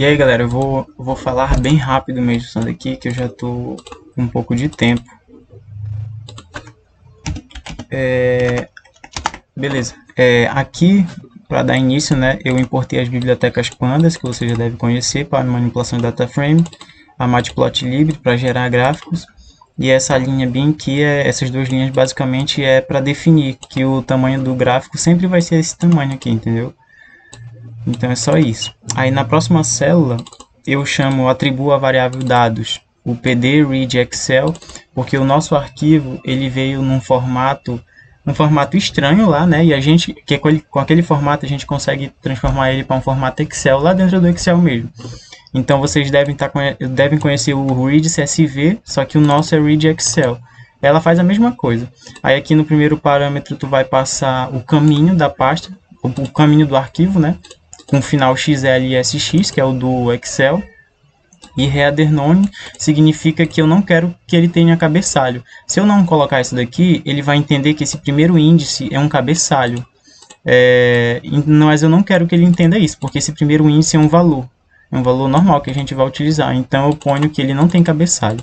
E aí, galera, eu vou falar bem rápido mesmo isso daqui, que eu já tô com um pouco de tempo. Beleza. Aqui, para dar início, né, eu importei as bibliotecas Pandas, que você já deve conhecer, para manipulação de data frame, a Matplotlib para gerar gráficos, e essa linha bin aqui, essas duas linhas basicamente é para definir que o tamanho do gráfico sempre vai ser esse tamanho aqui, entendeu? Então é só isso. Aí na próxima célula eu atribuo a variável dados o pd read excel, porque o nosso arquivo ele veio num formato estranho lá, né? E a gente com aquele formato a gente consegue transformar ele para um formato Excel lá dentro do Excel mesmo. Então vocês devem conhecer o read CSV, só que o nosso é read Excel. Ela faz a mesma coisa. Aí aqui no primeiro parâmetro tu vai passar o caminho da pasta, o caminho do arquivo, né? Com final XLSX, que é o do Excel, e header none significa que eu não quero que ele tenha cabeçalho. Se eu não colocar isso daqui, ele vai entender que esse primeiro índice é um cabeçalho. Mas eu não quero que ele entenda isso, porque esse primeiro índice é um valor normal que a gente vai utilizar. Então eu ponho que ele não tem cabeçalho.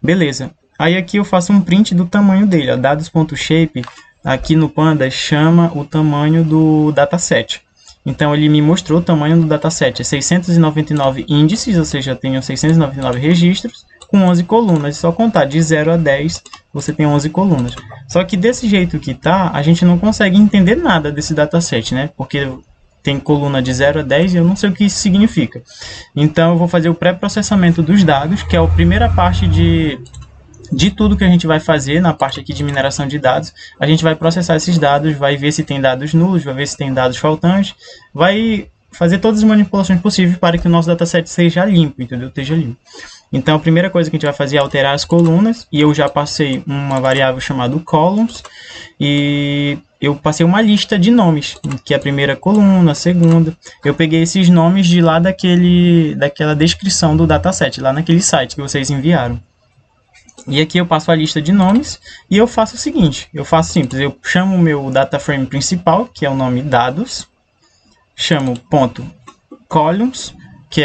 Beleza. Aí aqui eu faço um print do tamanho dele. Dados.shape, aqui no Panda, chama o tamanho do dataset. Então, ele me mostrou o tamanho do dataset. É 699 índices, ou seja, eu tenho 699 registros com 11 colunas. É só contar de 0 a 10, você tem 11 colunas. Só que desse jeito que tá, a gente não consegue entender nada desse dataset, né? Porque tem coluna de 0 a 10 e eu não sei o que isso significa. Então, eu vou fazer o pré-processamento dos dados, que é a primeira parte de tudo que a gente vai fazer na parte aqui de mineração de dados. A gente vai processar esses dados, vai ver se tem dados nulos, vai ver se tem dados faltantes, vai fazer todas as manipulações possíveis para que o nosso dataset seja limpo, entendeu? Esteja limpo. Então, a primeira coisa que a gente vai fazer é alterar as colunas, e eu já passei uma variável chamada columns, e eu passei uma lista de nomes, que é a primeira coluna, a segunda. Eu peguei esses nomes de lá daquela descrição do dataset, lá naquele site que vocês enviaram. E aqui eu passo a lista de nomes e eu faço o seguinte, eu faço simples, eu chamo o meu data frame principal, que é o nome dados, chamo ponto columns, que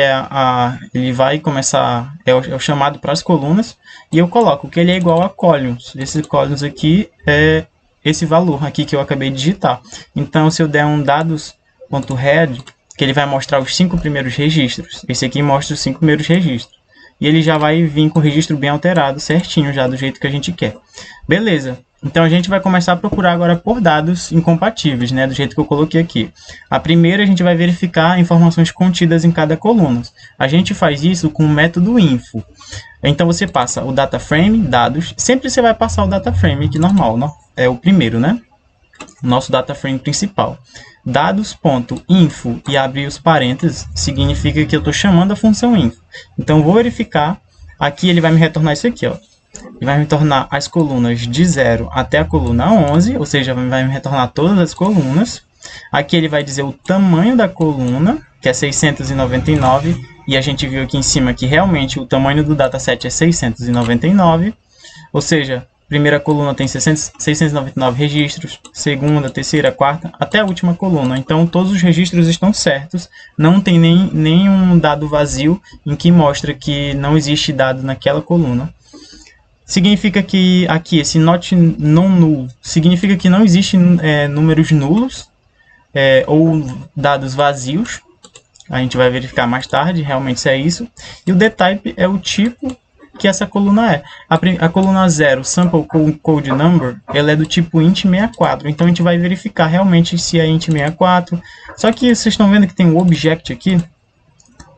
ele vai começar, é o chamado para as colunas, e eu coloco que ele é igual a columns. Esse columns aqui é esse valor aqui que eu acabei de digitar. Então, se eu der um dados.head, que ele vai mostrar os 5 primeiros registros, esse aqui mostra os 5 primeiros registros. E ele já vai vir com o registro bem alterado, certinho, já do jeito que a gente quer. Beleza. Então, a gente vai começar a procurar agora por dados incompatíveis, né? Do jeito que eu coloquei aqui. A primeira, a gente vai verificar informações contidas em cada coluna. A gente faz isso com o método info. Então, você passa o data frame, dados. Sempre você vai passar o data frame aqui normal, é o primeiro, né? Nosso data frame principal. Dados.info e abrir os parênteses significa que eu estou chamando a função info. Então, vou verificar. Aqui ele vai me retornar isso aqui, ó. Ele vai me retornar as colunas de 0 até a coluna 11, ou seja, vai me retornar todas as colunas. Aqui ele vai dizer o tamanho da coluna, que é 699, e a gente viu aqui em cima que realmente o tamanho do dataset é 699, ou seja, primeira coluna tem 699 registros, segunda, terceira, quarta, até a última coluna. Então, todos os registros estão certos, não tem nenhum dado vazio em que mostra que não existe dado naquela coluna. Significa que aqui, esse not non-null, significa que não existe números nulos ou dados vazios. A gente vai verificar mais tarde, realmente se é isso. E o dtype é o tipo que essa coluna é. A coluna 0, sample code number, ela é do tipo int64. Então a gente vai verificar realmente se é int64. Só que vocês estão vendo que tem o object aqui.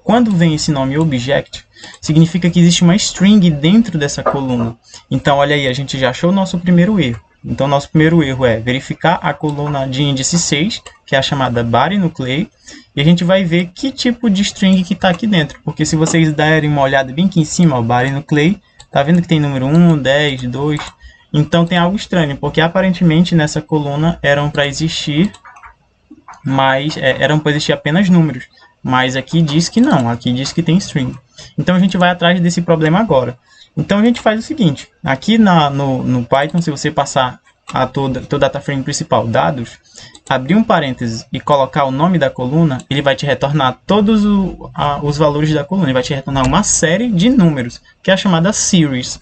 Quando vem esse nome object, significa que existe uma string dentro dessa coluna. Então olha aí, a gente já achou o nosso primeiro erro. Então nosso primeiro erro é verificar a coluna de índice 6, que é a chamada body nuclei, e a gente vai ver que tipo de string que está aqui dentro. Porque se vocês derem uma olhada bem aqui em cima, o body nuclei, tá vendo que tem número 1, 10, 2. Então tem algo estranho, porque aparentemente nessa coluna eram para existir apenas números. Mas aqui diz que não, aqui diz que tem string. Então a gente vai atrás desse problema agora. Então a gente faz o seguinte, aqui no Python, se você passar teu data frame principal, dados, abrir um parênteses e colocar o nome da coluna, ele vai te retornar todos os valores da coluna, ele vai te retornar uma série de números, que é a chamada series.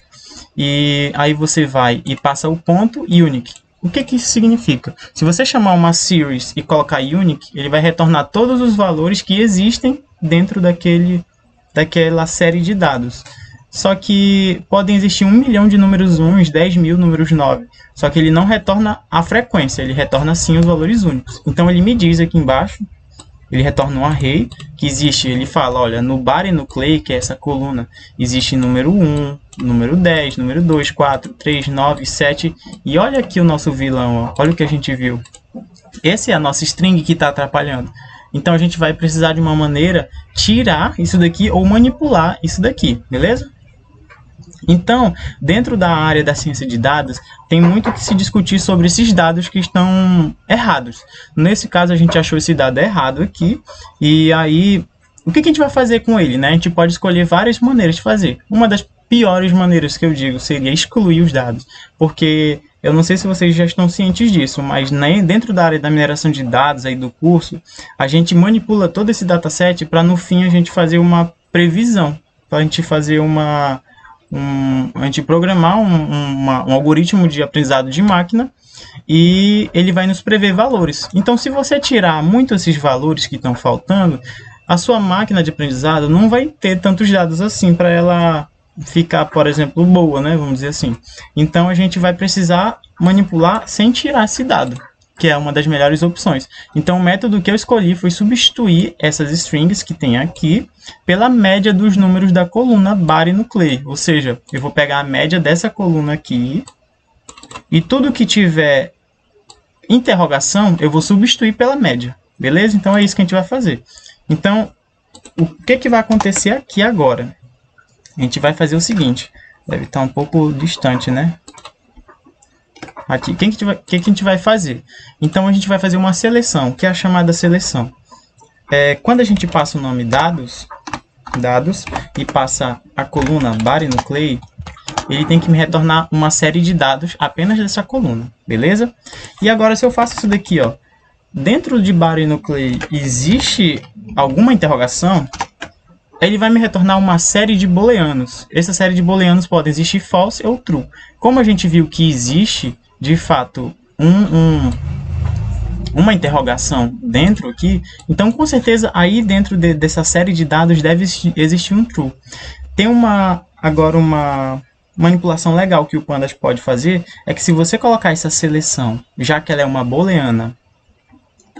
E aí você vai e passa o ponto unique. O que isso significa? Se você chamar uma series e colocar unique, ele vai retornar todos os valores que existem dentro daquela série de dados. Só que podem existir 1 milhão de números 1, 10 mil números 9. Só que ele não retorna a frequência, ele retorna sim os valores únicos. Então ele me diz aqui embaixo, ele retorna um array que existe, ele fala, olha, no body nuclei, que é essa coluna, existe número 1, número 10, número 2, 4, 3, 9, 7. E olha aqui o nosso vilão, ó, olha o que a gente viu. Essa é a nossa string que está atrapalhando. Então a gente vai precisar de uma maneira tirar isso daqui ou manipular isso daqui, beleza? Então, dentro da área da ciência de dados, tem muito que se discutir sobre esses dados que estão errados. Nesse caso, a gente achou esse dado errado aqui, e aí, o que a gente vai fazer com ele, né? A gente pode escolher várias maneiras de fazer. Uma das piores maneiras que eu digo seria excluir os dados, porque eu não sei se vocês já estão cientes disso, mas dentro da área da mineração de dados aí do curso, a gente manipula todo esse dataset para no fim a gente fazer uma previsão, para a gente fazer a gente programar um algoritmo de aprendizado de máquina e ele vai nos prever valores. Então, se você tirar muito esses valores que estão faltando, a sua máquina de aprendizado não vai ter tantos dados assim para ela ficar, por exemplo, boa, né? Vamos dizer assim. Então, a gente vai precisar manipular sem tirar esse dado, que é uma das melhores opções. Então, o método que eu escolhi foi substituir essas strings que tem aqui pela média dos números da coluna body nuclei. Ou seja, eu vou pegar a média dessa coluna aqui e tudo que tiver interrogação eu vou substituir pela média. Beleza? Então, é isso que a gente vai fazer. Então, o que vai acontecer aqui agora? A gente vai fazer o seguinte. Deve estar um pouco distante, né? Aqui, o que a gente vai fazer? Então, a gente vai fazer uma seleção, que é a chamada seleção. Quando a gente passa o nome dados, e passa a coluna body nuclei, ele tem que me retornar uma série de dados apenas dessa coluna, beleza? E agora, se eu faço isso daqui, ó, dentro de body nuclei existe alguma interrogação, ele vai me retornar uma série de booleanos. Essa série de booleanos pode existir false ou true. Como a gente viu que existe, de fato, uma interrogação dentro aqui, então com certeza aí dentro dessa série de dados deve existir um true. Tem agora uma manipulação legal que o Pandas pode fazer, é que se você colocar essa seleção, já que ela é uma booleana,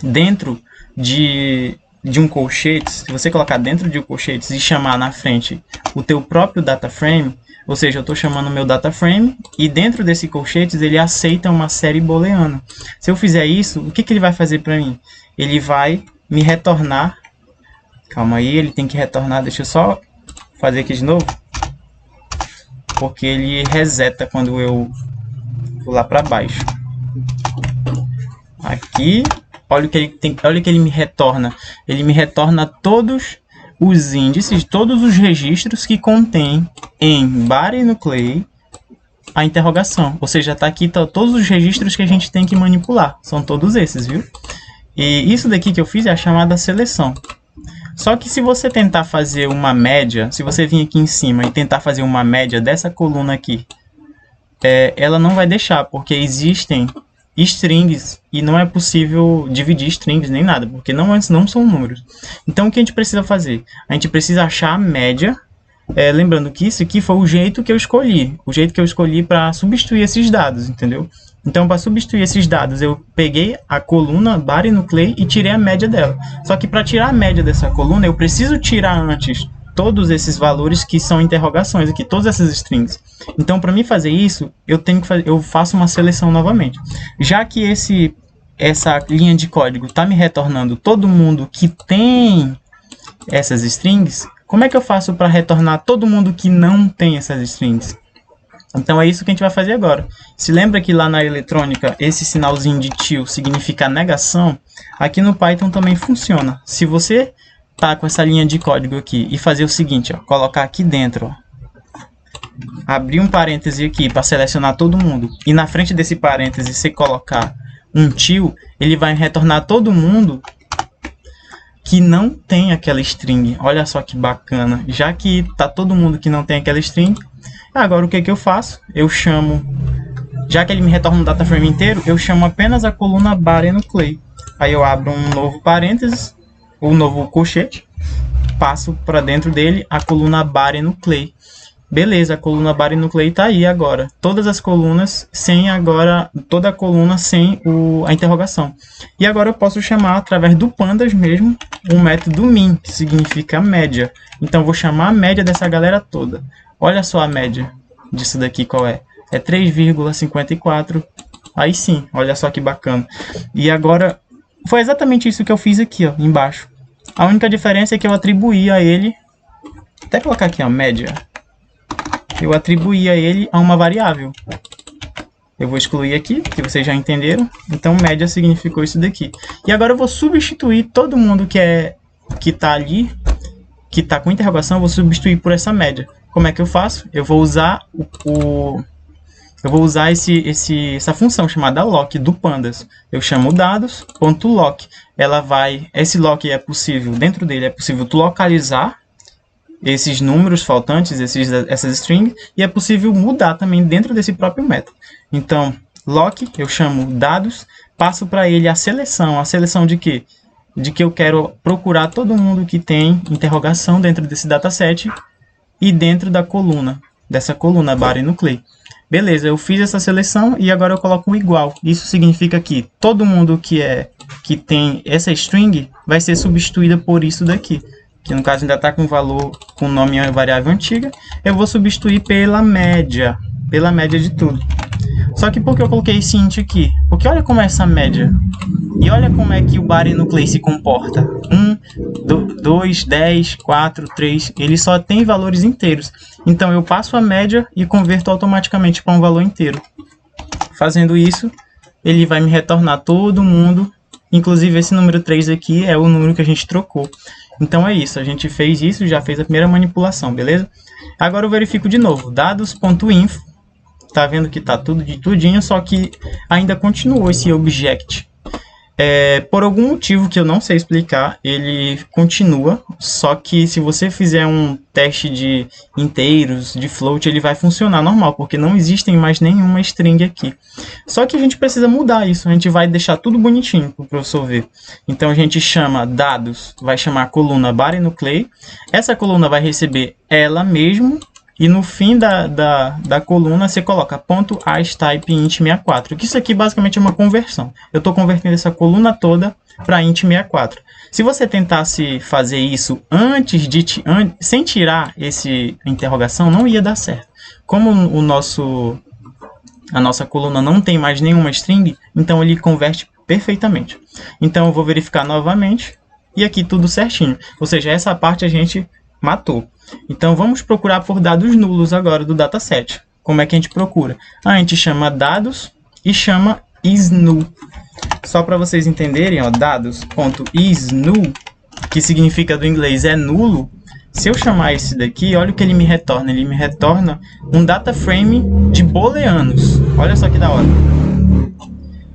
dentro de um colchete, se você colocar dentro de um colchete e chamar na frente o teu próprio data frame, ou seja, eu estou chamando o meu data frame e dentro desse colchetes ele aceita uma série booleana. Se eu fizer isso, o que ele vai fazer para mim? Ele vai me retornar, calma aí, ele tem que retornar, deixa eu só fazer aqui de novo, porque ele reseta quando eu vou lá para baixo. Aqui, olha o que ele me retorna. Ele me retorna todos os índices, todos os registros que contém em body nuclei a interrogação. Ou seja, está aqui todos os registros que a gente tem que manipular. São todos esses, viu? E isso daqui que eu fiz é a chamada seleção. Só que se você tentar fazer uma média, se você vir aqui em cima e tentar fazer uma média dessa coluna aqui, ela não vai deixar, porque existem strings e não é possível dividir strings nem nada, porque não são números. Então o que a gente precisa fazer? A gente precisa achar a média, lembrando que isso aqui foi o jeito que eu escolhi para substituir esses dados, entendeu? Então para substituir esses dados eu peguei a coluna body nuclei e tirei a média dela. Só que para tirar a média dessa coluna eu preciso tirar antes todos esses valores que são interrogações aqui, todas essas strings. Então, para mim fazer isso, eu faço uma seleção novamente. Já que essa linha de código está me retornando todo mundo que tem essas strings, como é que eu faço para retornar todo mundo que não tem essas strings? Então, é isso que a gente vai fazer agora. Se lembra que lá na eletrônica, esse sinalzinho de till significa negação? Aqui no Python também funciona. Se você tá com essa linha de código aqui e fazer o seguinte, ó, colocar aqui dentro, ó, abrir um parêntese aqui para selecionar todo mundo, e na frente desse parêntese você colocar um til, ele vai retornar todo mundo que não tem aquela string. Olha só que bacana. Já que tá todo mundo que não tem aquela string, agora o que eu faço? Eu chamo, já que ele me retorna um data frame inteiro, eu chamo apenas a coluna body no clay. Aí eu abro um novo parênteses, um novo colchete, passo para dentro dele a coluna body no clay. Beleza, a coluna body no clay está aí agora. Todas as colunas sem agora, toda a coluna sem a interrogação. E agora eu posso chamar através do pandas mesmo um método min, que significa média. Então eu vou chamar a média dessa galera toda. Olha só a média disso daqui qual é. É 3,54. Aí sim, olha só que bacana. E agora foi exatamente isso que eu fiz aqui, ó, embaixo. A única diferença é que eu atribuí a ele, até colocar aqui a média. Eu atribuí a ele a uma variável. Eu vou excluir aqui, que vocês já entenderam. Então, média significou isso daqui. E agora eu vou substituir todo mundo que está ali, que está com interrogação, eu vou substituir por essa média. Como é que eu faço? Eu vou usar essa função chamada lock do pandas. Eu chamo dados.lock. Esse lock é possível, dentro dele é possível tu localizar esses números faltantes, essas strings, e é possível mudar também dentro desse próprio método. Então, lock, eu chamo dados, passo para ele a seleção de quê? De que eu quero procurar todo mundo que tem interrogação dentro desse dataset e dentro da coluna, dessa coluna body no clay. Beleza, eu fiz essa seleção e agora eu coloco um igual. Isso significa que todo mundo que tem essa string vai ser substituída por isso daqui, que no caso ainda está com valor, com nome variável antiga. Eu vou substituir pela média de tudo. Só que por que eu coloquei esse int aqui? Porque olha como é essa média. E olha como é que o body no clay se comporta. 1, 2, 10, 4, 3. Ele só tem valores inteiros. Então eu passo a média e converto automaticamente para um valor inteiro. Fazendo isso, ele vai me retornar todo mundo. Inclusive esse número 3 aqui é o número que a gente trocou. Então é isso, a gente fez isso, já fez a primeira manipulação, beleza? Agora eu verifico de novo, dados.info, tá vendo que tá tudo de tudinho, só que ainda continuou esse object. Por algum motivo que eu não sei explicar, ele continua, só que se você fizer um teste de inteiros, de float, ele vai funcionar normal, porque não existem mais nenhuma string aqui. Só que a gente precisa mudar isso, a gente vai deixar tudo bonitinho para o professor ver. Então a gente chama dados, vai chamar a coluna body no clay, essa coluna vai receber ela mesmo, e no fim da coluna você coloca .iceType int64, que isso aqui basicamente é uma conversão. Eu estou convertendo essa coluna toda para int64. Se você tentasse fazer isso sem tirar esse interrogação, não ia dar certo. Como a nossa coluna não tem mais nenhuma string, então ele converte perfeitamente. Então eu vou verificar novamente, e aqui tudo certinho. Ou seja, essa parte a gente matou. Então vamos procurar por dados nulos agora do dataset. Como é que a gente procura? A gente chama dados e chama isNull. Só para vocês entenderem, ó, dados.isNull, que significa do inglês é nulo. Se eu chamar esse daqui, olha o que ele me retorna. Ele me retorna um data frame de booleanos. Olha só que da hora.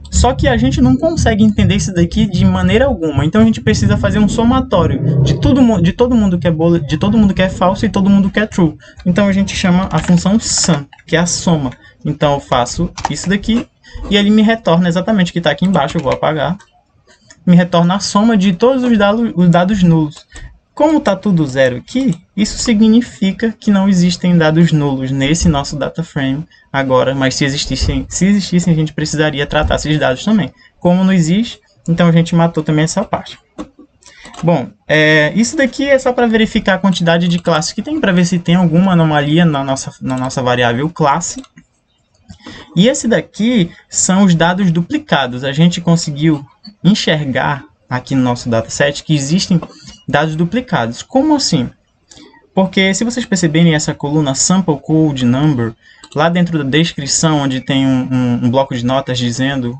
Só que a gente não consegue entender isso daqui de maneira alguma. Então a gente precisa fazer um somatório de todo mundo que é de todo mundo que é falso e todo mundo que é true. Então a gente chama a função sum, que é a soma. Então eu faço isso daqui e ele me retorna exatamente o que está aqui embaixo. Eu vou apagar. Me retorna a soma de todos os dados nulos. Como está tudo zero aqui, isso significa que não existem dados nulos nesse nosso data frame agora, mas se existissem, a gente precisaria tratar esses dados também. Como não existe, então a gente matou também essa parte. Bom, isso daqui é só para verificar a quantidade de classes que tem, para ver se tem alguma anomalia na nossa variável classe. E esse daqui são os dados duplicados. A gente conseguiu enxergar aqui no nosso dataset que existem dados duplicados. Como assim? Porque se vocês perceberem essa coluna sample code number, lá dentro da descrição, onde tem um bloco de notas dizendo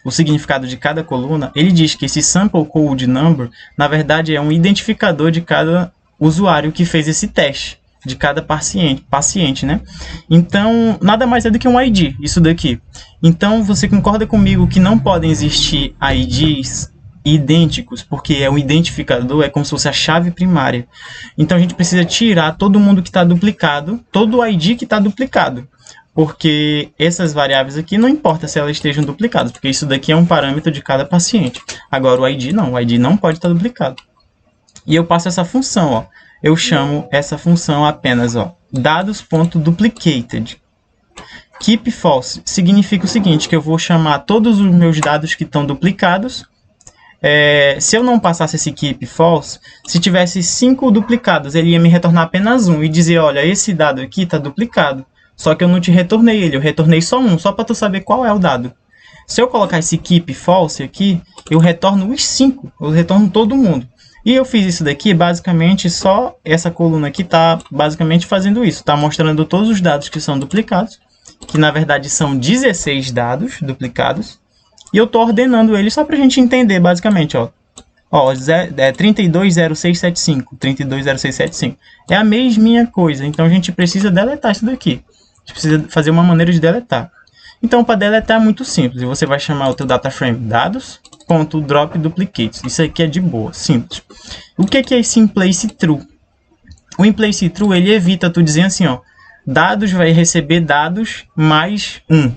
o significado de cada coluna, ele diz que esse sample code number, na verdade, é um identificador de cada usuário que fez esse teste. paciente, né? Então, nada mais é do que um ID, isso daqui. Então, você concorda comigo que não podem existir IDs idênticos, porque é um identificador, é como se fosse a chave primária. Então, a gente precisa tirar todo mundo que está duplicado, todo o ID que está duplicado. Porque essas variáveis aqui não importa se elas estejam duplicadas, porque isso daqui é um parâmetro de cada paciente. Agora, o ID não pode estar duplicado. E eu passo essa função, ó. Eu chamo essa função apenas, ó, dados.duplicated. Keep false significa o seguinte, que eu vou chamar todos os meus dados que estão duplicados. Se eu não passasse esse keep false, se tivesse 5 duplicados, ele ia me retornar apenas 1 e dizer, olha, esse dado aqui está duplicado. Só que eu não te retornei ele, eu retornei só 1, só para tu saber qual é o dado. Se eu colocar esse keep false aqui, eu retorno os 5, eu retorno todo mundo. E eu fiz isso daqui, basicamente, só essa coluna aqui está basicamente fazendo isso. Está mostrando todos os dados que são duplicados, que na verdade são 16 duplicados. E eu estou ordenando eles só para a gente entender, basicamente, ó. 320675, 320675. É a mesma coisa, então a gente precisa deletar isso daqui. A gente precisa fazer uma maneira de deletar. Então, para deletar é muito simples. Você vai chamar o teu data frame dados.dropDuplicates. Isso aqui é de boa, simples. O que é esse inplaceTrue? O inplaceTrue, ele evita tu dizer assim, ó, dados vai receber dados mais 1.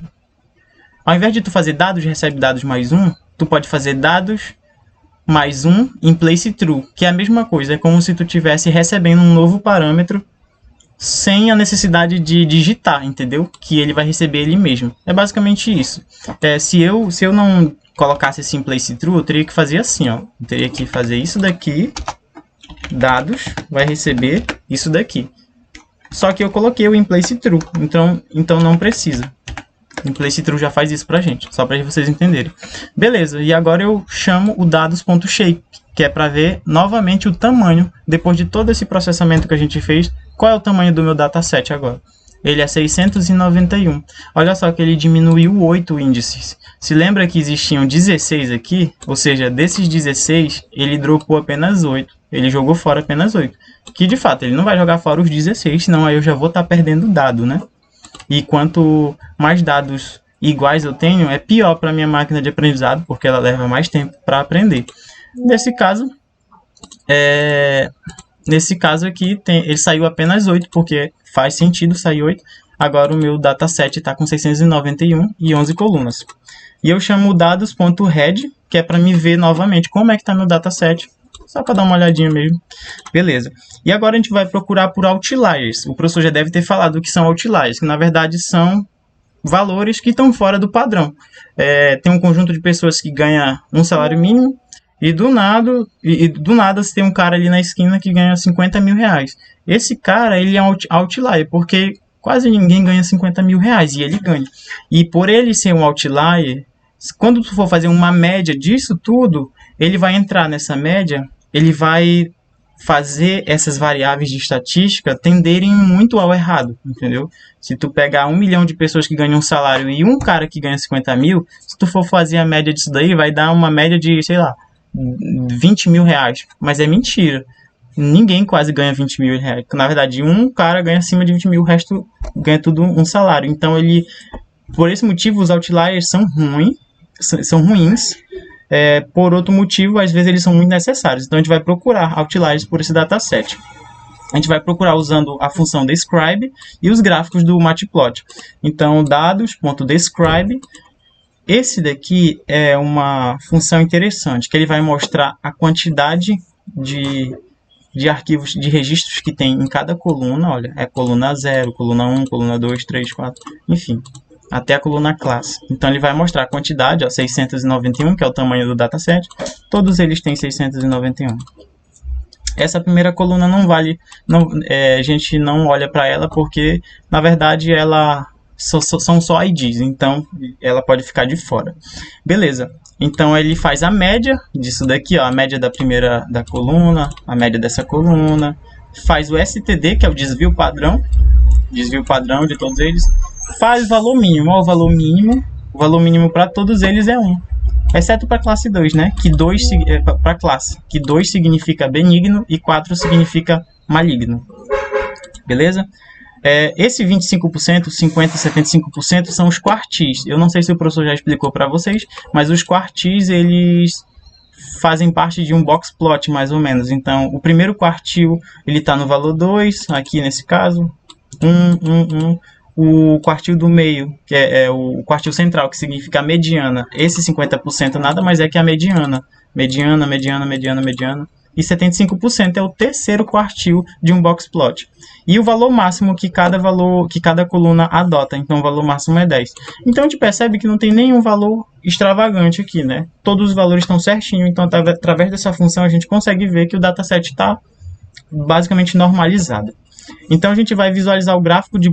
Ao invés de tu fazer dados recebe dados mais 1, tu pode fazer dados mais 1 inplaceTrue, que é a mesma coisa. É como se tu estivesse recebendo um novo parâmetro sem a necessidade de digitar, entendeu? Que ele vai receber ele mesmo. É basicamente isso. Se eu não colocasse esse inplaceTrue, eu teria que fazer assim, ó. Eu teria que fazer isso daqui, dados, vai receber isso daqui. Só que eu coloquei o inplaceTrue, então não precisa. O inplaceTrue já faz isso pra gente, só para vocês entenderem. Beleza, e agora eu chamo o dados.shape, que é para ver novamente o tamanho, depois de todo esse processamento que a gente fez, qual é o tamanho do meu dataset agora? Ele é 691. Olha só que ele diminuiu 8 índices. Se lembra que existiam 16 aqui, ou seja, desses 16, ele dropou apenas 8. Ele jogou fora apenas 8. Que de fato, ele não vai jogar fora os 16, senão aí eu já vou estar perdendo dado, né? E quanto mais dados iguais eu tenho, é pior para a minha máquina de aprendizado, porque ela leva mais tempo para aprender. Nesse caso aqui, ele saiu apenas 8, porque faz sentido sair 8. Agora o meu dataset está com 691 e 11 colunas. E eu chamo o dados.head, que é para me ver novamente como é que está meu dataset. Só para dar uma olhadinha mesmo. Beleza. E agora a gente vai procurar por outliers. O professor já deve ter falado o que são outliers, que na verdade são valores que estão fora do padrão. Tem um conjunto de pessoas que ganha um salário mínimo, e do nada você tem um cara ali na esquina que ganha 50 mil reais. Esse cara, ele é um outlier, porque quase ninguém ganha 50 mil reais, e ele ganha. E por ele ser um outlier, quando tu for fazer uma média disso tudo, ele vai entrar nessa média, ele vai fazer essas variáveis de estatística tenderem muito ao errado, entendeu? Se tu pegar 1 milhão de pessoas que ganham um salário e um cara que ganha 50 mil, se tu for fazer a média disso daí, vai dar uma média de, sei lá, 20 mil reais. Mas é mentira. Ninguém quase ganha 20 mil reais. Na verdade, um cara ganha acima de 20 mil, o resto ganha tudo um salário. Então, por esse motivo, os outliers são ruins. Por outro motivo, às vezes eles são muito necessários. Então, a gente vai procurar outliers por esse dataset. A gente vai procurar usando a função describe e os gráficos do Matplotlib. Então, dados.describe. Esse daqui é uma função interessante, que ele vai mostrar a quantidade de arquivos, de registros que tem em cada coluna. Olha, é coluna 0, coluna 1, coluna 2, 3, 4, enfim, até a coluna classe. Então, ele vai mostrar a quantidade, ó, 691, que é o tamanho do dataset. Todos eles têm 691. Essa primeira coluna não vale, a gente não olha para ela porque, na verdade, ela são só IDs, então ela pode ficar de fora. Beleza, então ele faz a média disso daqui, ó, a média da coluna, a média dessa coluna, faz o STD, que é o desvio padrão de todos eles, faz o valor mínimo, ó, o valor mínimo para todos eles é 1. Exceto para a classe 2, né? Para classe, que 2 significa benigno e 4 significa maligno. beleza? Esse 25%, 50%, 75% são os quartis. Eu não sei se o professor já explicou para vocês, mas os quartis, eles fazem parte de um box plot, mais ou menos. Então, o primeiro quartil, ele está no valor 2, aqui nesse caso, 1. O quartil do meio, que é o quartil central, que significa a mediana. Esse 50% nada mais é que a mediana. Mediana, mediana, mediana, mediana. E 75% é o terceiro quartil de um box plot. E o valor máximo que cada coluna adota. Então, o valor máximo é 10. Então, a gente percebe que não tem nenhum valor extravagante aqui, né? Todos os valores estão certinhos. Então, através dessa função, a gente consegue ver que o dataset está basicamente normalizado. Então, a gente vai visualizar o gráfico de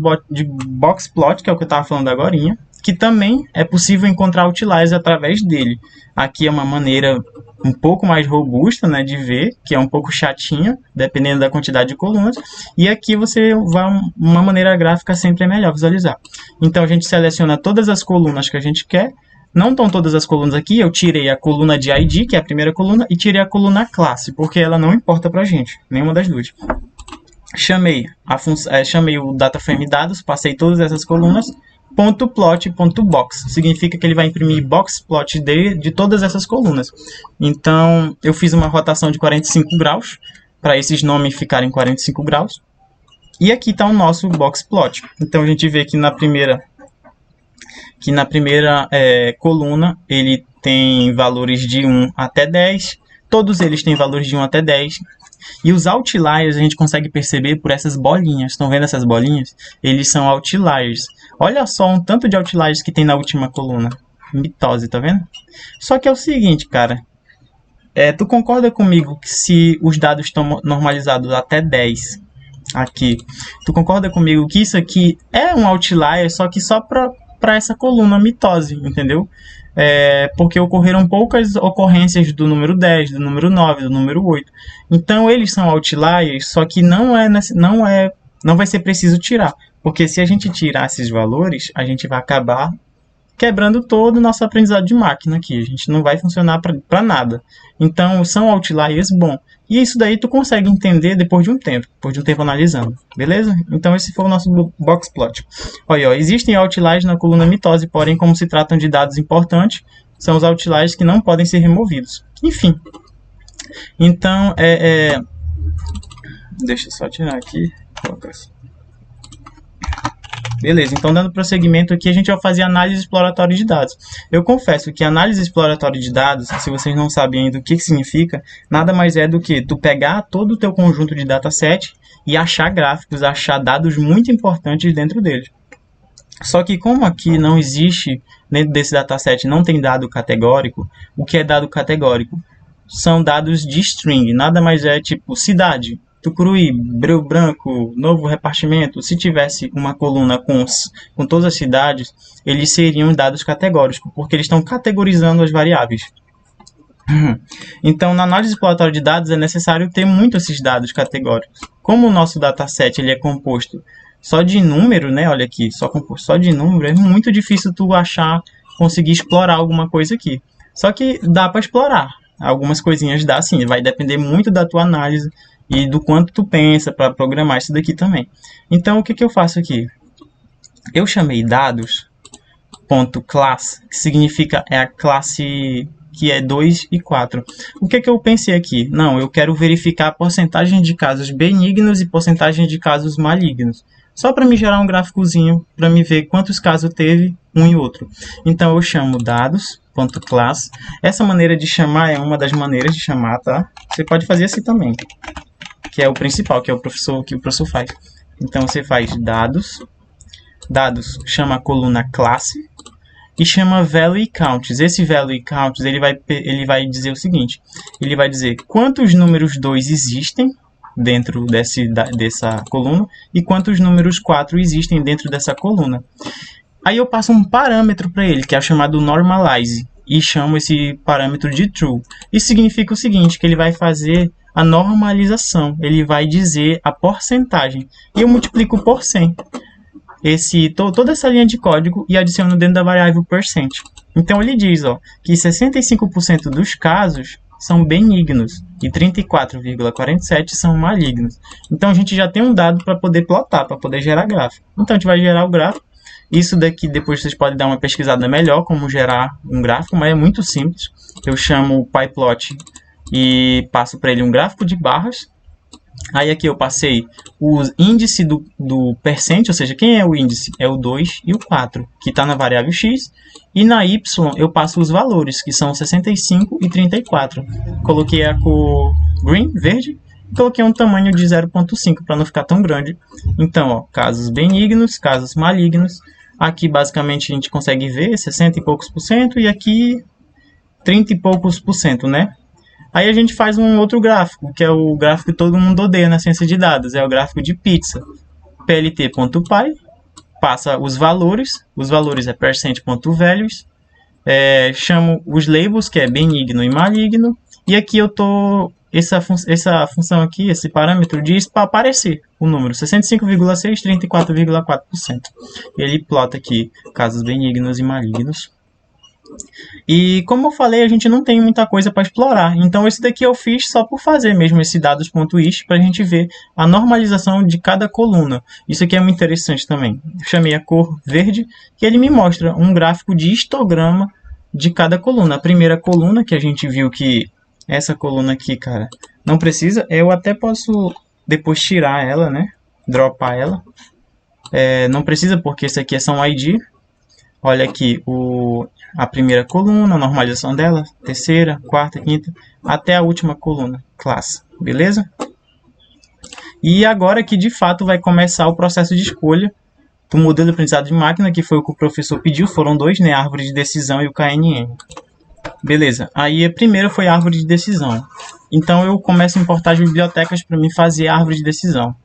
box plot, que é o que eu estava falando agora, que também é possível encontrar outliers através dele. Aqui é uma maneira um pouco mais robusta, né, de ver, que é um pouco chatinha, dependendo da quantidade de colunas. E aqui uma maneira gráfica sempre é melhor visualizar. Então, a gente seleciona todas as colunas que a gente quer. Não estão todas as colunas aqui, eu tirei a coluna de ID, que é a primeira coluna, e tirei a coluna classe, porque ela não importa pra gente, nenhuma das duas. Chamei o DataFrame dados, passei todas essas colunas, .plot.box, significa que ele vai imprimir box plot de todas essas colunas. Então, eu fiz uma rotação de 45 graus, para esses nomes ficarem 45 graus. E aqui está o nosso box plot. Então, a gente vê que na primeira coluna, ele tem valores de 1 até 10. Todos eles têm valores de 1 até 10. E os outliers a gente consegue perceber por essas bolinhas. Estão vendo essas bolinhas? Eles são outliers. Olha só um tanto de outliers que tem na última coluna. Mitose, tá vendo? Só que é o seguinte, cara. Tu concorda comigo que se os dados estão normalizados até 10 aqui, tu concorda comigo que isso aqui é um outlier, só que só para essa coluna mitose, entendeu? Porque ocorreram poucas ocorrências do número 10, do número 9, do número 8. Então, eles são outliers, só que não vai ser preciso tirar. Porque se a gente tirar esses valores, a gente vai acabar quebrando todo o nosso aprendizado de máquina aqui. A gente não vai funcionar para nada. Então, são outliers bom. E isso daí tu consegue entender depois de um tempo analisando. Beleza? Então, esse foi o nosso box plot. Olha, existem outliers na coluna mitose, porém, como se tratam de dados importantes, são os outliers que não podem ser removidos. Enfim. Então, deixa eu só tirar aqui. Beleza, então dando prosseguimento aqui, a gente vai fazer análise exploratória de dados. Eu confesso que análise exploratória de dados, se vocês não sabem ainda o que significa, nada mais é do que tu pegar todo o teu conjunto de dataset e achar gráficos, achar dados muito importantes dentro dele. Só que como aqui não existe, dentro desse dataset não tem dado categórico, o que é dado categórico? São dados de string, nada mais é tipo cidade, Tucuruí, Breu Branco, Novo Repartimento. Se tivesse uma coluna com todas as cidades, eles seriam dados categóricos, porque eles estão categorizando as variáveis. Então, na análise exploratória de dados, é necessário ter muito esses dados categóricos. Como o nosso dataset ele é composto só de número, né? Olha aqui, composto só de número, é muito difícil tu conseguir explorar alguma coisa aqui. Só que dá para explorar. Algumas coisinhas dá sim, vai depender muito da tua análise e do quanto tu pensa para programar isso daqui também. Então, o que eu faço aqui? Eu chamei dados.class, que significa a classe que é 2 e 4. O que eu pensei aqui? Não, eu quero verificar a porcentagem de casos benignos e porcentagem de casos malignos. Só para me gerar um gráficozinho, para me ver quantos casos teve um e outro. Então, eu chamo dados.class. Essa maneira de chamar é uma das maneiras de chamar, tá? Você pode fazer assim também, que é o principal, que é o que o professor faz. Então, você faz dados chama a coluna classe e chama value counts. Esse value counts ele vai dizer o seguinte, ele vai dizer quantos números 2 existem dentro dessa coluna e quantos números 4 existem dentro dessa coluna. Aí eu passo um parâmetro para ele, que é o chamado normalize, e chamo esse parâmetro de true. Isso significa o seguinte, que ele vai fazer a normalização, ele vai dizer a porcentagem, e eu multiplico por 100. Toda essa linha de código e adiciono dentro da variável %. Então ele diz que 65% dos casos são benignos e 34,47 são malignos. Então a gente já tem um dado para poder plotar, para poder gerar gráfico. Então a gente vai gerar o gráfico. Isso daqui depois vocês podem dar uma pesquisada melhor como gerar um gráfico, mas é muito simples. Eu chamo o PyPlot e passo para ele um gráfico de barras. Aí aqui eu passei o índice do percent, ou seja, quem é o índice? É o 2 e o 4, que está na variável x. E na y eu passo os valores, que são 65 e 34. Coloquei a cor green, verde, e coloquei um tamanho de 0,5 para não ficar tão grande. Então, ó, casos benignos, casos malignos. Aqui basicamente a gente consegue ver 60 e poucos por cento e aqui 30 e poucos por cento, né? Aí a gente faz um outro gráfico, que é o gráfico que todo mundo odeia na ciência de dados, é o gráfico de pizza. plt.py, passa os valores é percent.values, chamo os labels, que é benigno e maligno, e aqui eu tô, essa função aqui, esse parâmetro diz para aparecer o número 65,6, 34,4%. Ele plota aqui casos benignos e malignos. E como eu falei, a gente não tem muita coisa para explorar. Então esse daqui eu fiz só por fazer mesmo esse dados.ist para a gente ver a normalização de cada coluna. Isso aqui é muito interessante também. Eu chamei a cor verde e ele me mostra um gráfico de histograma de cada coluna. A primeira coluna que a gente viu que essa coluna aqui, cara, não precisa. Eu até posso depois tirar ela, né? Dropar ela. Não precisa porque esse aqui é só um ID. Olha aqui a primeira coluna, a normalização dela, terceira, quarta, quinta, até a última coluna, classe, beleza? E agora que de fato vai começar o processo de escolha do modelo de aprendizado de máquina, que foi o que o professor pediu, foram dois, né? A árvore de decisão e o KNN. Beleza, aí a primeira foi a árvore de decisão. Então eu começo a importar as bibliotecas para me fazer a árvore de decisão.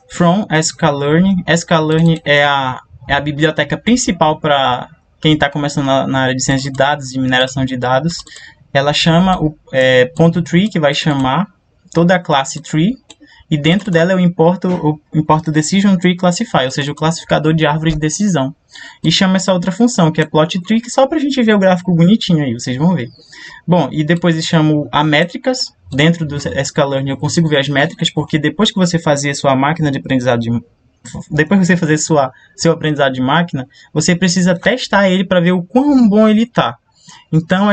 From sklearn. Sklearn é a biblioteca principal para quem está começando na área de ciência de dados e mineração de dados. Ela chama o ponto .tree, que vai chamar toda a classe tree, e dentro dela eu importo o decision tree classify, ou seja, o classificador de árvore de decisão. E chama essa outra função, que é plot tree, que só para a gente ver o gráfico bonitinho aí, vocês vão ver. Bom, e depois eu chamo a métricas. Dentro do sklearn eu consigo ver as métricas, porque depois que você fazer sua máquina de aprendizado depois que você fazer seu aprendizado de máquina, você precisa testar ele para ver o quão bom ele está. Então,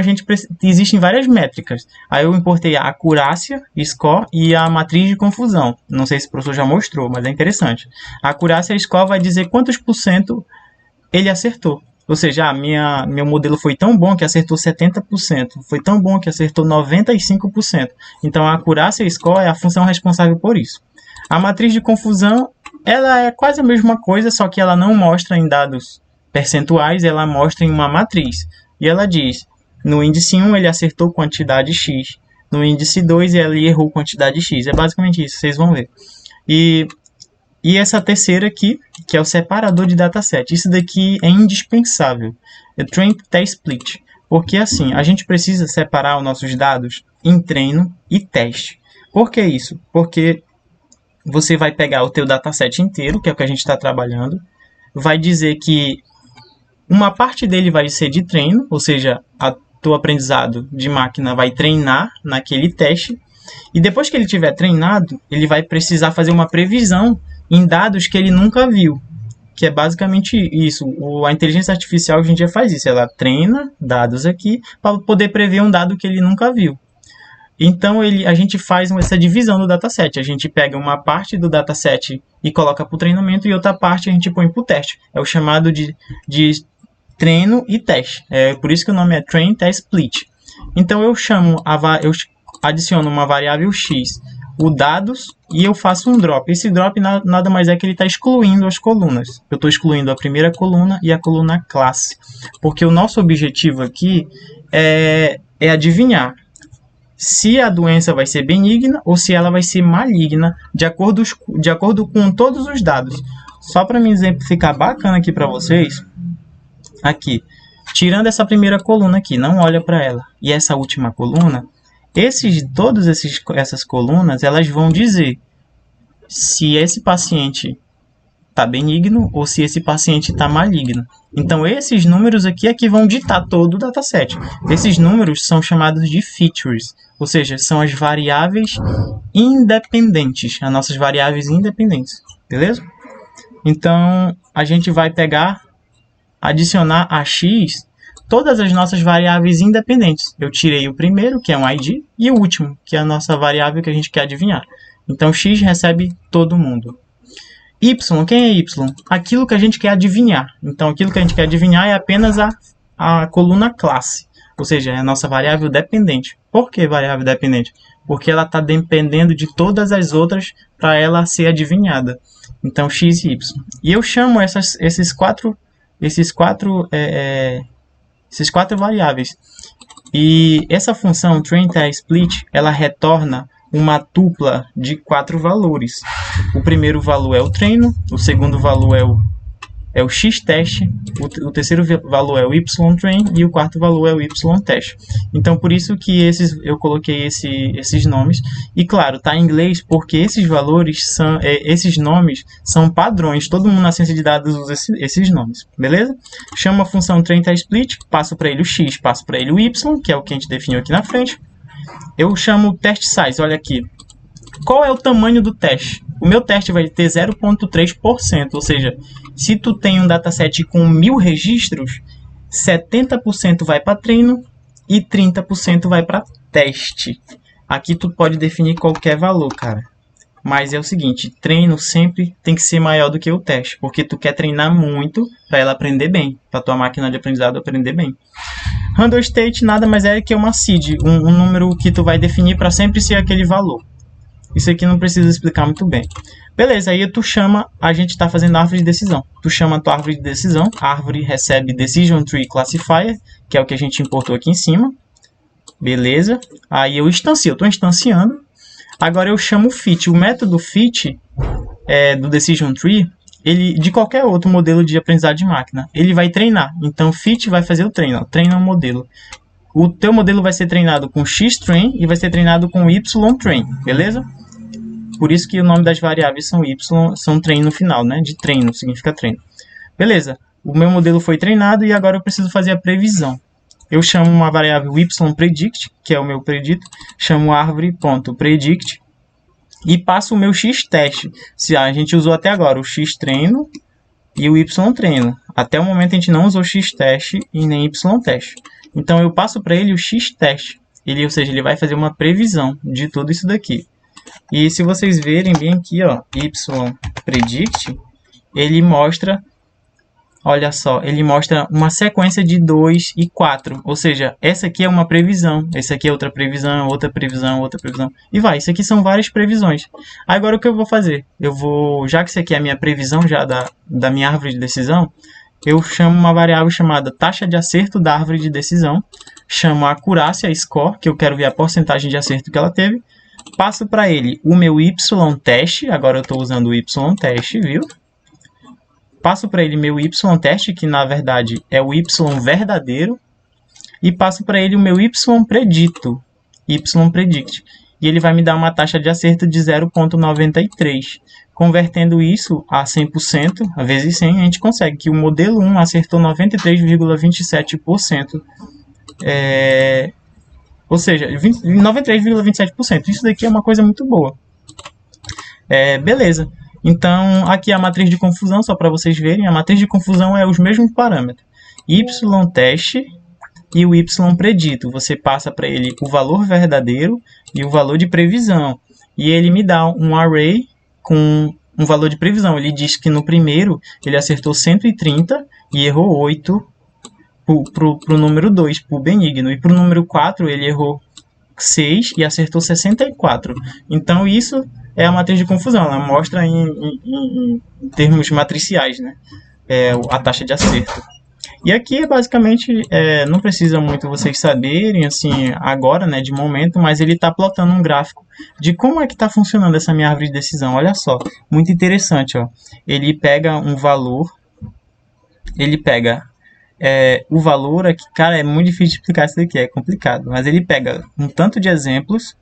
existem várias métricas. Aí eu importei a acurácia, score, e a matriz de confusão. Não sei se o professor já mostrou, mas é interessante. A acurácia, score, vai dizer quantos por cento ele acertou. Ou seja, meu modelo foi tão bom que acertou 70%. Foi tão bom que acertou 95%. Então, a acurácia, score, é a função responsável por isso. A matriz de confusão, ela é quase a mesma coisa, só que ela não mostra em dados percentuais, ela mostra em uma matriz. E ela diz, no índice 1 ele acertou quantidade X, no índice 2 ele errou quantidade X. É basicamente isso, vocês vão ver. E essa terceira aqui, que é o separador de dataset. Isso daqui é indispensável. É Train Test Split. Porque assim, a gente precisa separar os nossos dados em treino e teste. Por que isso? Porque você vai pegar o teu dataset inteiro, que é o que a gente está trabalhando, vai dizer que uma parte dele vai ser de treino, ou seja, o teu aprendizado de máquina vai treinar naquele teste, e depois que ele tiver treinado, ele vai precisar fazer uma previsão em dados que ele nunca viu, que é basicamente isso. A inteligência artificial hoje em dia faz isso, ela treina dados aqui para poder prever um dado que ele nunca viu. Então, a gente faz essa divisão do dataset. A gente pega uma parte do dataset e coloca para o treinamento e outra parte a gente põe para o teste. É o chamado de treino e teste. Por isso que o nome é Train Test Split. Então, eu adiciono uma variável x, o dados, e eu faço um drop. Esse drop nada mais é que ele está excluindo as colunas. Eu estou excluindo a primeira coluna e a coluna classe. Porque o nosso objetivo aqui é adivinhar se a doença vai ser benigna ou se ela vai ser maligna, de acordo com todos os dados. Só para me exemplificar bacana aqui para vocês, aqui, tirando essa primeira coluna aqui, não olha para ela, e essa última coluna, essas colunas, elas vão dizer se esse paciente está benigno ou se esse paciente está maligno. Então, esses números aqui é que vão ditar todo o dataset. Esses números são chamados de features, ou seja, são as variáveis independentes, as nossas variáveis independentes, beleza? Então, a gente vai pegar, adicionar a x todas as nossas variáveis independentes. Eu tirei o primeiro, que é um ID, e o último, que é a nossa variável que a gente quer adivinhar. Então, x recebe todo mundo. Y, quem é y? Aquilo que a gente quer adivinhar. Então, aquilo que a gente quer adivinhar é apenas a coluna classe, ou seja, é a nossa variável dependente. Por que variável dependente? Porque ela está dependendo de todas as outras para ela ser adivinhada. Então, x e y. E eu chamo esses quatro variáveis. E essa função train_split, ela retorna uma tupla de 4 valores. O primeiro valor é o treino, o segundo valor é o x-teste, o terceiro valor é o y-train e o quarto valor é o y-teste. Então, por isso que eu coloquei esses nomes. E, claro, está em inglês porque esses nomes são padrões. Todo mundo na ciência de dados usa esses nomes, beleza? Chamo a função train_split, passo para ele o x, passo para ele o y, que é o que a gente definiu aqui na frente. Eu chamo o test size, olha aqui. Qual é o tamanho do teste? O meu teste vai ter 0,3%, ou seja, se tu tem um dataset com 1000 registros, 70% vai para treino e 30% vai para teste. Aqui tu pode definir qualquer valor, cara. Mas é o seguinte, treino sempre tem que ser maior do que o teste, porque tu quer treinar muito para ela aprender bem, para tua máquina de aprendizado aprender bem. Random state nada mais é que uma seed, um número que tu vai definir para sempre ser aquele valor. Isso aqui não precisa explicar muito bem. Beleza, aí tu chama, a gente está fazendo árvore de decisão. Tu chama a tua árvore de decisão, a árvore recebe Decision Tree Classifier, que é o que a gente importou aqui em cima. Beleza, aí eu estou instanciando. Agora eu chamo o fit. O método fit do Decision Tree, ele, de qualquer outro modelo de aprendizado de máquina, ele vai treinar. Então, fit vai fazer o treino. Ó, treina um modelo. O teu modelo vai ser treinado com x-train e vai ser treinado com y-train, beleza? Por isso que o nome das variáveis são treino no final, né? De treino, significa treino. Beleza, o meu modelo foi treinado e agora eu preciso fazer a previsão. Eu chamo uma variável y_predict, que é o meu predito, chamo árvore.predict e passo o meu x-teste. Se a gente usou até agora o x-treino e o y-treino. Até o momento a gente não usou x-teste e nem y-teste. Então eu passo para ele o x-teste. Ou seja, ele vai fazer uma previsão de tudo isso daqui. E se vocês verem bem aqui, ó, y_predict, ele mostra, olha só, ele mostra uma sequência de 2 e 4. Ou seja, essa aqui é uma previsão, essa aqui é outra previsão, outra previsão, outra previsão. E vai, isso aqui são várias previsões. Agora o que eu vou fazer? Já que isso aqui é a minha previsão já da minha árvore de decisão, eu chamo uma variável chamada taxa de acerto da árvore de decisão, chamo a acurácia, score, que eu quero ver a porcentagem de acerto que ela teve, passo para ele o meu y-teste, agora eu estou usando o y-teste, viu? Passo para ele meu y-teste, que na verdade é o y verdadeiro, e passo para ele o meu y-predito, y-predict, e ele vai me dar uma taxa de acerto de 0,93. Convertendo isso a 100%, a vezes 100, a gente consegue que o modelo 1 acertou 93,27%. Ou seja, 93,27%. Isso daqui é uma coisa muito boa. Beleza. Então, aqui é a matriz de confusão, só para vocês verem. A matriz de confusão é os mesmos parâmetros. Y-teste e o Y-predito. Você passa para ele o valor verdadeiro e o valor de previsão. E ele me dá um array com um valor de previsão. Ele diz que no primeiro ele acertou 130 e errou 8 para o número 2, para o benigno. E para o número 4 ele errou 6 e acertou 64. Então isso é a matriz de confusão. Ela mostra em termos matriciais, né? A taxa de acerto. E aqui, basicamente, não precisa muito vocês saberem, assim, agora, né, de momento, mas ele está plotando um gráfico de como é que está funcionando essa minha árvore de decisão. Olha só, muito interessante, ó. Ele pega um valor, o valor aqui, cara, é muito difícil de explicar isso daqui, é complicado, mas ele pega um tanto de exemplos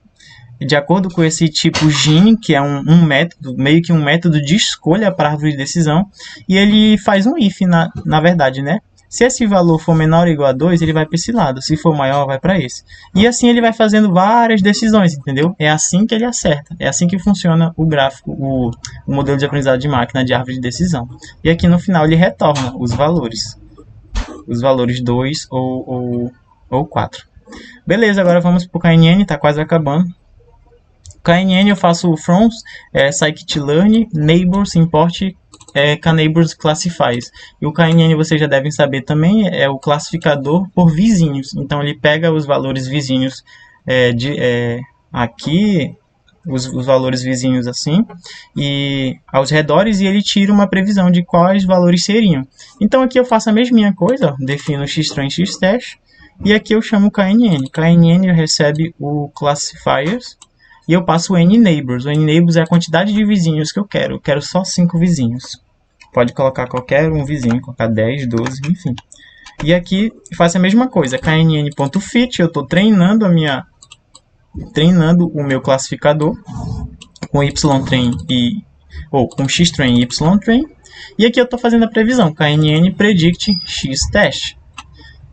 de acordo com esse tipo Gini, que é um método, meio que um método de escolha para a árvore de decisão, e ele faz um if, na verdade, né? Se esse valor for menor ou igual a 2, ele vai para esse lado. Se for maior, vai para esse. E assim ele vai fazendo várias decisões, entendeu? É assim que ele acerta. É assim que funciona o gráfico, o modelo de aprendizado de máquina de árvore de decisão. E aqui no final ele retorna os valores. Os valores 2 ou 4. Beleza, agora vamos para o KNN, está quase acabando. KNN eu faço from, scikit-learn, neighbors, import, kneighbors classifies. E o KNN vocês já devem saber também, é o classificador por vizinhos. Então ele pega os valores vizinhos aqui, os valores vizinhos assim, e aos redores, e ele tira uma previsão de quais valores seriam. Então aqui eu faço a mesma coisa, defino xstring e xtest, e aqui eu chamo o KNN. KNN recebe o classifiers, e eu passo o nneighbors. O nneighbors é a quantidade de vizinhos que eu quero. Eu quero só 5 vizinhos. Pode colocar qualquer um vizinho, colocar 10, 12, enfim. E aqui faço a mesma coisa. knn.fit, eu estou treinando o meu classificador com ytrain com xtrain e ytrain. E aqui eu estou fazendo a previsão. knn predict xtest.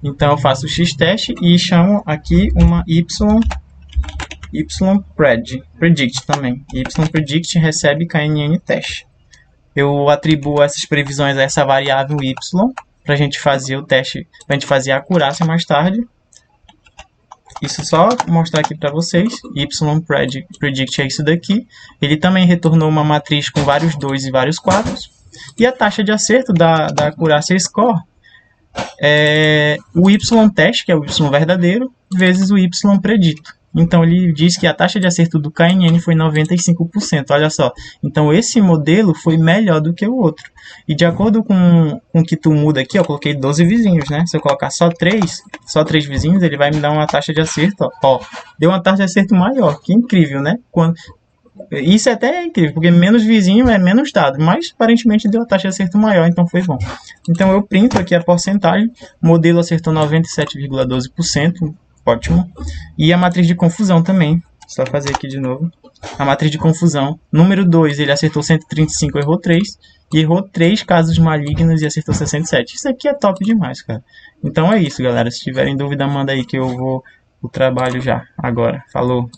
Então eu faço o xtest e chamo aqui uma ypredict também. Ypredict recebe knn test. Eu atribuo essas previsões a essa variável y para a gente fazer o teste, para a gente fazer a acurácia mais tarde. Isso só mostrar aqui para vocês. Ypredict é isso daqui. Ele também retornou uma matriz com vários 2 e vários 4. E a taxa de acerto da acurácia score é o y-test, que é o y verdadeiro, vezes o y-predito. Então ele diz que a taxa de acerto do KNN foi 95%. Olha só. Então esse modelo foi melhor do que o outro. E de acordo com o que tu muda aqui, eu coloquei 12 vizinhos, né? Se eu colocar só 3 vizinhos, ele vai me dar uma taxa de acerto, ó. Deu uma taxa de acerto maior. Que incrível, né? Isso até é incrível, porque menos vizinho é menos dado, mas aparentemente deu a taxa de acerto maior, então foi bom. Então eu printo aqui a porcentagem, o modelo acertou 97,12%, ótimo. E a matriz de confusão também, só fazer aqui de novo. A matriz de confusão, número 2, ele acertou 135, errou 3, e errou 3 casos malignos e acertou 67. Isso aqui é top demais, cara. Então é isso, galera. Se tiverem dúvida, manda aí que eu vou o trabalho já, agora. Falou!